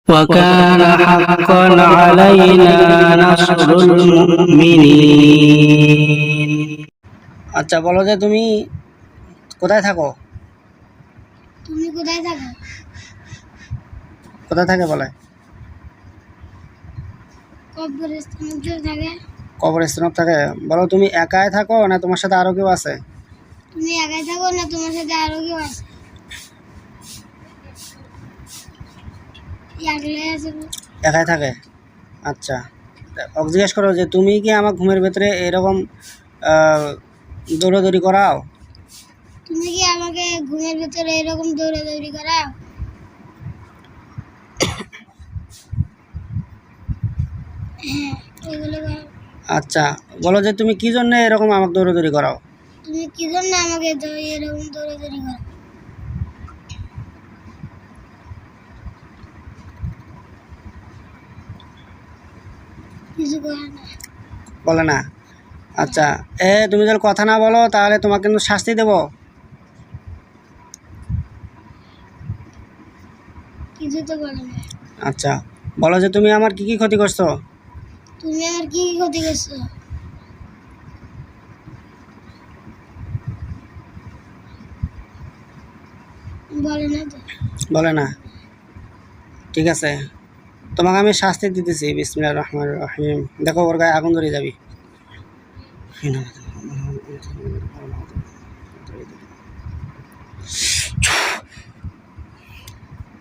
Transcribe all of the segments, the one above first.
وكان حقا علينا نصر المؤمنين। আচ্ছা বলো যে তুমি কোথায় থাকো? তুমি কোথায় থাকো? কোথায় থাকে বলে? কবরস্থানে থাকে। কবরস্থানে থাকে। বলো তুমি একাই থাকো না তোমার সাথে আরো কেউ আছে? তুমি একাই থাকো না তোমার সাথে আরো কেউ আছে? একলাই আছে। একাই থাকে। আচ্ছা ওকে জিজ্ঞেস করো যে তুমি কি আমার ঘুমের ভেতরে এরকম দৌড়াদৌড়ি করাও? তুমি কি আমাকে ঘুমের ভেতরে এরকম দৌড়াদৌড়ি করাও? হ্যাঁ এগুলো করো। আচ্ছা বলো যে তুমি কি জন্য এরকম আমাকে দৌড়াদৌড়ি করাও? তুমি কি জন্য আমাকে এরকম দৌড়াদৌড়ি করো? কিছু করে না। বলে না। আচ্ছা তুমি যদি কথা না বলো তাহলে তোমাকে কিন্তু শাস্তি দেব। কিছু তো বলে না। আচ্ছা বলো যে তুমি আমার কি কি ক্ষতি করছো? তুমি আমার কি কি ক্ষতি করছো? বলে না তো। বলে না। ঠিক আছে তোমাকে আমি শাস্তি দিতেছি। বিসমিল্লাহির রহমানির রহিম। দেখো ওর গায়ে আগুন ধরে যাবি।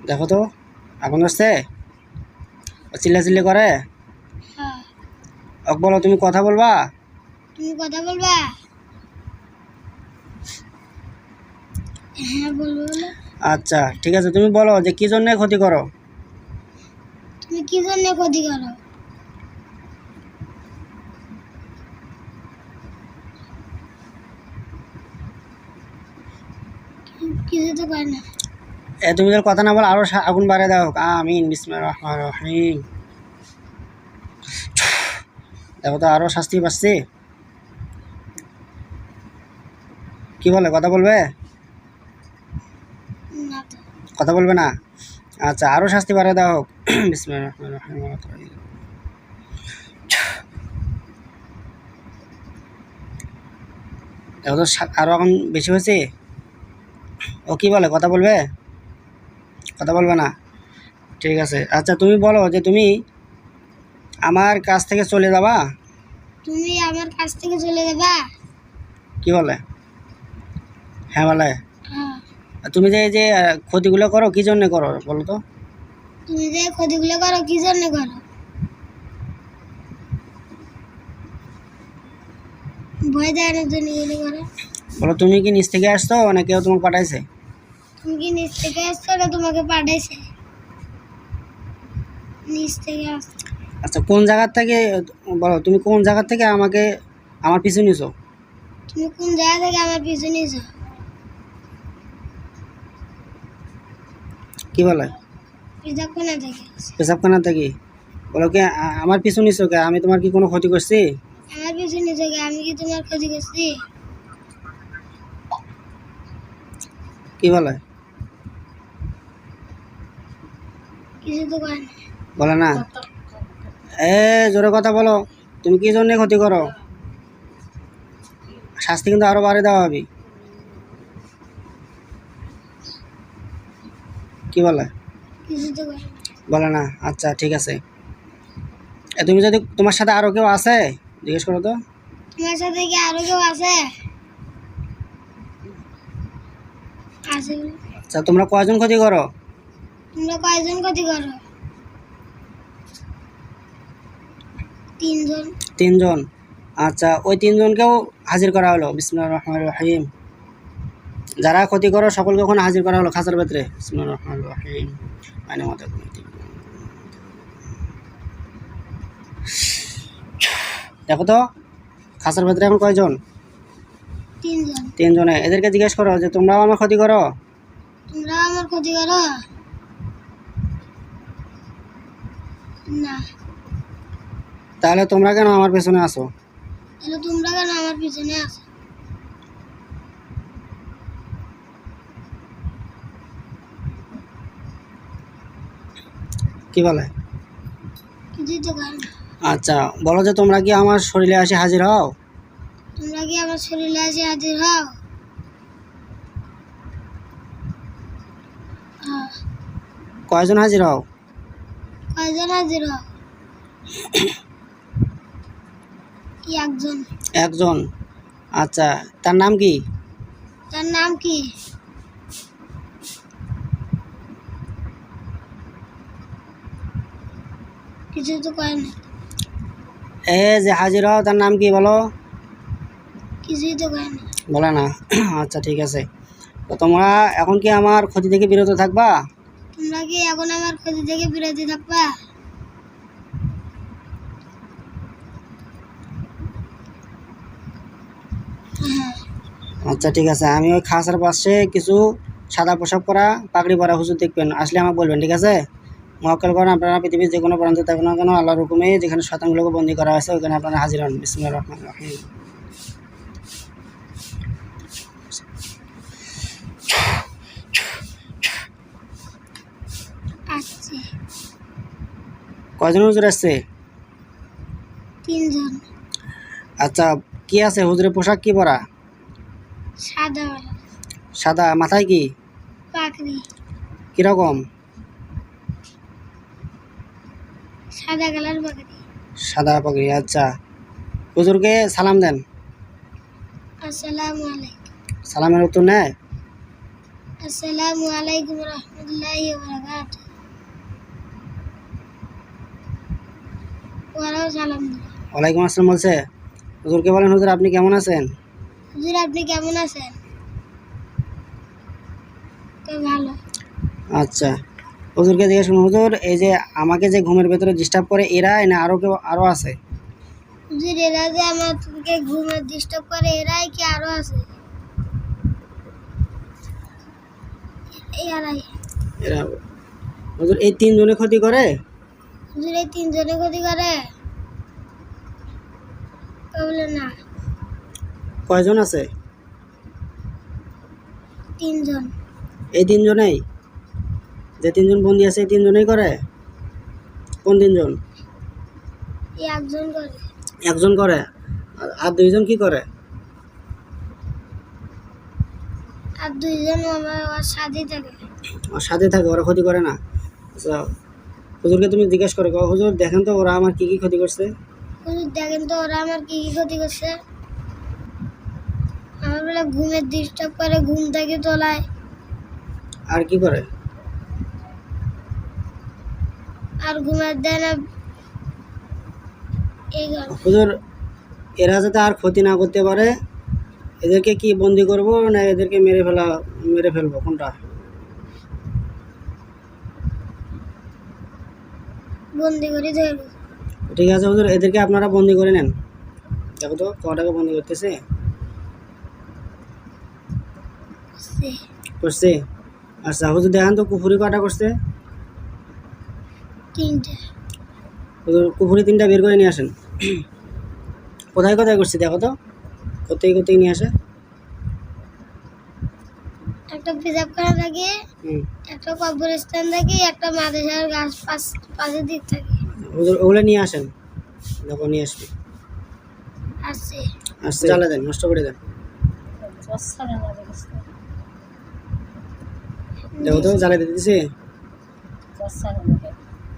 দেখো তো আগুন ধরছে। চিল্লাচিল্লি করে। হ্যাঁ। ওকে বলো তুমি কথা বলবা। তুমি কথা বলবা। হ্যাঁ বলবো। আচ্ছা ঠিক আছে তুমি বলো যে কি জন্য ক্ষতি করো? তুমি কি জন্য ক্ষতি করো? কিছু তো করে না। তুমি যদি কথা না বলো আরো আগুন বাড়িয়ে দাও। আমিন বিসমিল্লাহির রহমানির রহিম। দেখো তো আরো শাস্তি পাচ্ছি। কি বলে কথা বলবে? না তো। কথা বলবে না। আচ্ছা আরো শাস্তি বাড়িয়ে দাও হোক। বিসমিল্লাহির রহমানির রহিম। দেখো তো আরো এখন বেশি হয়েছে। ও কি বলে কথা বলবে? কথা বলবে না। ঠিক আছে আচ্ছা তুমি বলো যে তুমি আমার কাছ থেকে চলে যাবা। তুমি আমার কাছ থেকে চলে যাবা। কি বলে? হ্যাঁ বলে। হ্যাঁ। তুমি যে এই যে ক্ষতিগুলো করো কি জন্য করো বলো তো? তুমি যে ক্ষতিগুলো করো কি জন্য করো? ভয় দেখানোর জন্য এগুলো করো। বলো তুমি কি নিচ থেকে আসছো না কেউ তোমাকে পাঠাইছে? তুমি কি নিচ থেকে আসছো না তোমাকে পাঠাইছে? নিচ থেকে আসছো। আচ্ছা কোন জায়গা থেকে বলো তুমি কোন জায়গা থেকে আমাকে আমার পিছু নিছো? তুমি কোন জায়গা থেকে আমার পিছু নিয়েছো? কি বলে? পিছাবখানা থেকে। পেশাবখানা থেকে। বলো কি আমার পিছু নিছো কে? আমি তোমার কি কোনো ক্ষতি করছি? আমার পিছু নিয়েছো কে? আমি কি তোমার ক্ষতি করছি? কি বলে? কিছু তো করে না। বলে না। জোরে কথা বলো। তুমি কি জন্য ক্ষতি করো? শাস্তি কিন্তু আরো বাড়িয়ে দেওয়া হবে। কি বলে? কিছু তো করে না। বলে না। আচ্ছা ঠিক আছে তুমি যদি তোমার সাথে আরো কেউ আছে জিজ্ঞেস করো তো। তোমার সাথে কি আরো কেউ আছে? আছে। আচ্ছা তোমরা কয়জন ক্ষতি করো? তোমরা কয়জন ক্ষতি করো? 3 জন। 3 জন। আচ্ছা ওই 3 জনকেও হাজির করা হলো। বিসমিল্লাহির রহমানির রহিম। যারা ক্ষতি করো সকলকে ওখানে হাজির করা হলো খাঁচার ভেতরে। বিসমিল্লাহির রহমানির রহিম। মানে মতো দেখো তো খাঁচার ভেতরে এখন কয়জন? 3 জন। 3 জনে। এদেরকে জিজ্ঞেস করো যে তোমরাও আমার ক্ষতি করো। তোমরা আমার ক্ষতি করো না। তাহলে তোমরা কেন আমার পেছনে আসো? তাহলে তোমরা কেন আমার পিছনে আছো? কি বলে? কিছুই তো করে না। আচ্ছা, বলো যে তোমরা কি আমার শরীরে এসে হাজির হও? তোমরা কি আমার শরীরে এসে হাজির হও? হ্যাঁ। কয়জন হাজির হও? কয়জন হাজির হও? একজন। একজন। আচ্ছা, তার নাম কি? তার নাম কি? কিছুই তো করে না। এ যে হাজির হও তার নাম কি বলো? কিছুই তো করে না। বলে না। আচ্ছা ঠিক আছে, তো তোমরা এখন কি আমার ক্ষতি থেকে বিরত থাকবা? তোমরা কি এখন আমার ক্ষতি থেকে বিরত থাকবা? হ্যাঁ। আচ্ছা ঠিক আছে, আমি ওই খাসার পাশে কিছু সাদা পোশাক পরা পাগড়ি পরা হুজুর দেখবেন, আসলে আমাকে বলবেন, ঠিক আছে? মোয়াক্কেল করেন, আপনারা পৃথিবীর যে কোনো প্রান্তে থাকুন না কেন, আল্লাহর হুকুমে যেখানে শয়তানগুলোকে বন্দী করা হয়েছে ওখানে আপনারা হাজির হন। বিসমিল্লাহির রহমানির রহিম। আসছে কয়জন হুজুর আসছে? 3 জন। আচ্ছা, কি আছে হুজুরের পোশাক কি পরা? সাদাওয়ালা সাদা, মাথায় কি পাগড়ি, কিরকম? সাদা কালার পাগড়ি। সাদা পাগড়ি। আচ্ছা, হুজুরকে সালাম দেন। আসসালামু আলাইকুম। সালামের উত্তর নেয়? আসসালামু আলাইকুম রহমতুল্লাহি ওয়া বারাকাতুহু। ওরাও সালাম দিল। ওয়ালাইকুম আসসালাম বলছে। হুজুরকে বলেন, হুজুর আপনি কেমন আছেন? হুজুর আপনি কেমন আছেন? তো ভালো। আচ্ছা, হুজুরকে জিজ্ঞেস করুন, হুজুর এই যে আমাকে যে ঘুমের ভেতরে ডিস্টার্ব করে এরাই না আরো কেউ আরো আছে? হুজুর এরা যে আমাকে ঘুমে ডিস্টার্ব করে এরাই কি আরো আছে? এরাই। এরা। হুজুর এই তিনজনে ক্ষতি করে? হুজুর এই 3 জনে ক্ষতি করে? তো বলে না। কয়জন আছে? 3 জন। এই তিনজনেই? যে তিনজন বন্দি আছে এই তিনজনেই করে? কোন তিনজন? একজন করে। একজন করে, আর দুইজন কি করে? আর 2 জন আমার ওর সাথেই থাকে। ওর সাথে থাকে, ওরা ক্ষতি করে না? আচ্ছা, হুজুরকে তুমি জিজ্ঞেস করো, হুজুর দেখেন তো ওরা আমার কি কি ক্ষতি করছে? হুজুর দেখেন তো ওরা আমার কি কি ক্ষতি করছে। আমার বেলা ঘুমের ডিস্টার্ব করে, ঘুম থেকে তোলায়, আর কি করে? আর ঘুমের দেয় না। এই গল্প। হুজুর এরা যাতে আর ক্ষতি না করতে পারে এদেরকে কি বন্দি করব না এদেরকে মেরে ফেলবো, কোনটা? বন্দি করে ধরবো। ঠিক আছে হুজুর, এদেরকে আপনারা বন্দি করে নেন। দেখো তো কটাকে বন্দি করতেছে। করছে। আচ্ছা হুজুর দেখান তো কুফুরি কটা করছে? 3টে। হুজুর কুফুরি 3টা বের করে নিয়ে আসেন। কোথায় কোথায় করছে দেখো তো, কোথায় কোথায় নিয়ে আসে। একটা পেশাবখানা থাকে, হুম। একটা কবরস্থান থাকে, একটা মাদ্রাসার গাছ পাশের দিক থাকে। হুজুর ওগুলো নিয়ে আসেন, দেখো নিয়ে আসবে। আসছে। আসছে, জ্বালা দেন, নষ্ট করে দেন। দেখো তো জ্বালা দিতেছে।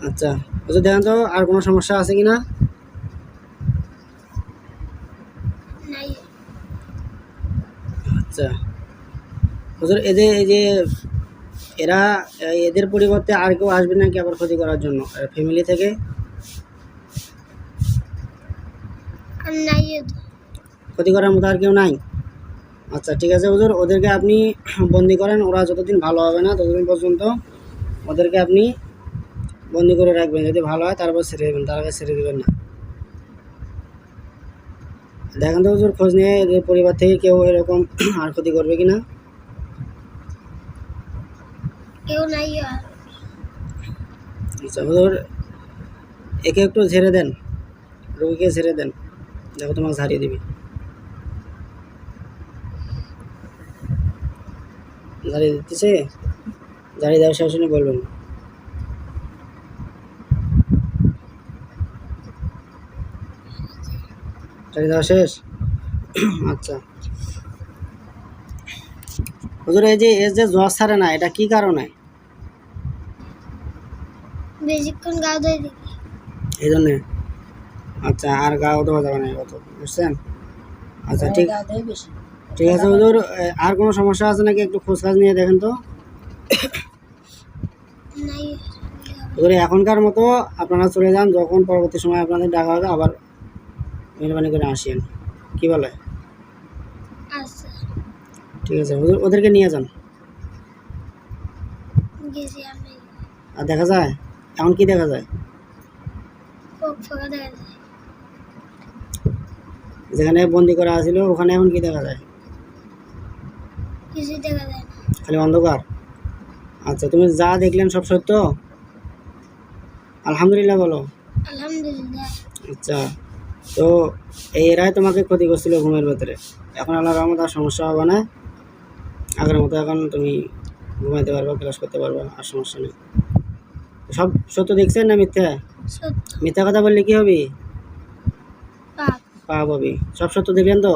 আচ্ছা হুজুর দেখেন তো আর কোনো সমস্যা আছে কিনা। নাই। আচ্ছা হুজুর এই যে এরা এদের পরিবর্তে আর কেউ আসবে নাকি আবার ক্ষতি করার জন্য ফ্যামিলি থেকে? আর নাই তো। ক্ষতি করার মতো আর কেউ নাই? আচ্ছা ঠিক আছে হুজুর, ওদেরকে আপনি বন্দি করেন, ওরা যতদিন ভালো হবে না ততদিন পর্যন্ত ওদেরকে আপনি বন্দি করে রাখবেন, যদি ভালো হয় তারপর ছেড়ে দেবেন, তার আগে ছেড়ে দেবেন না। দেখেন তো হুজুর খোঁজ নিয়ে এদের পরিবার থেকে কেউ এরকম আর ক্ষতি করবে কিনা। কেউ নাই আর। আচ্ছা হুজুর একে একটু ঝেড়ে দেন, রোগীকে ঝেড়ে দেন, দেখো তোমাকে ঝাড়িয়ে দিবি। ঝাড়িয়ে দিতেছে, ঝাড়িয়ে দেওয়ার শেষে বলবেন। চাকরি দেওয়া শেষ? আচ্ছা হুজুর, এই যে জ্বর ছাড়ে না, এটা কি কারণে? বেশিক্ষণ গা ধুয়ে দিই। এই জন্যে? আচ্ছা, আর গাও দেওয়া যাবে না এই কথা, বুঝছেন? আচ্ছা ঠিক ঠিক আছে হুজুর, আর কোনো সমস্যা আছে নাকি একটু খোঁজখাজ নিয়ে দেখেন তো। নাই হুজুর এখনকার মতো আপনারা চলে যান, যখন পরবর্তী সময় আপনাদের ডাকা হবে আবার মেহরবানি করে আসেন, কি বলে? আচ্ছা ঠিক আছে হুজুর, ওদেরকে নিয়ে যান। গেছি আমি। আর দেখা যায় এখন কি দেখা যায়? খুব ফাঁকা দেখা যায়। যেখানে বন্দি করা আছিল ওখানে এখন কি দেখা যায়? কিছুই দেখা যায় না। খালি অন্ধকার। আচ্ছা, তুমি যা দেখলেন সব সত্য? আলহামদুলিল্লাহ বলো। আলহামদুলিল্লাহ। আচ্ছা, তো এরাই তোমাকে ক্ষতি করছিল ঘুমের ভেতরে, এখন আল্লাহর রহমত আর সমস্যা হবে না, আগের মতো এখন তুমি ঘুমাইতে পারবা, ক্লাস করতে পারবা, আর সমস্যা নেই। সব সত্য দেখছেন না মিথ্যা? সত্য। মিথ্যা কথা বললে কি হবে? পাপ। পাপ হবে। সব সত্য দেখলেন তো?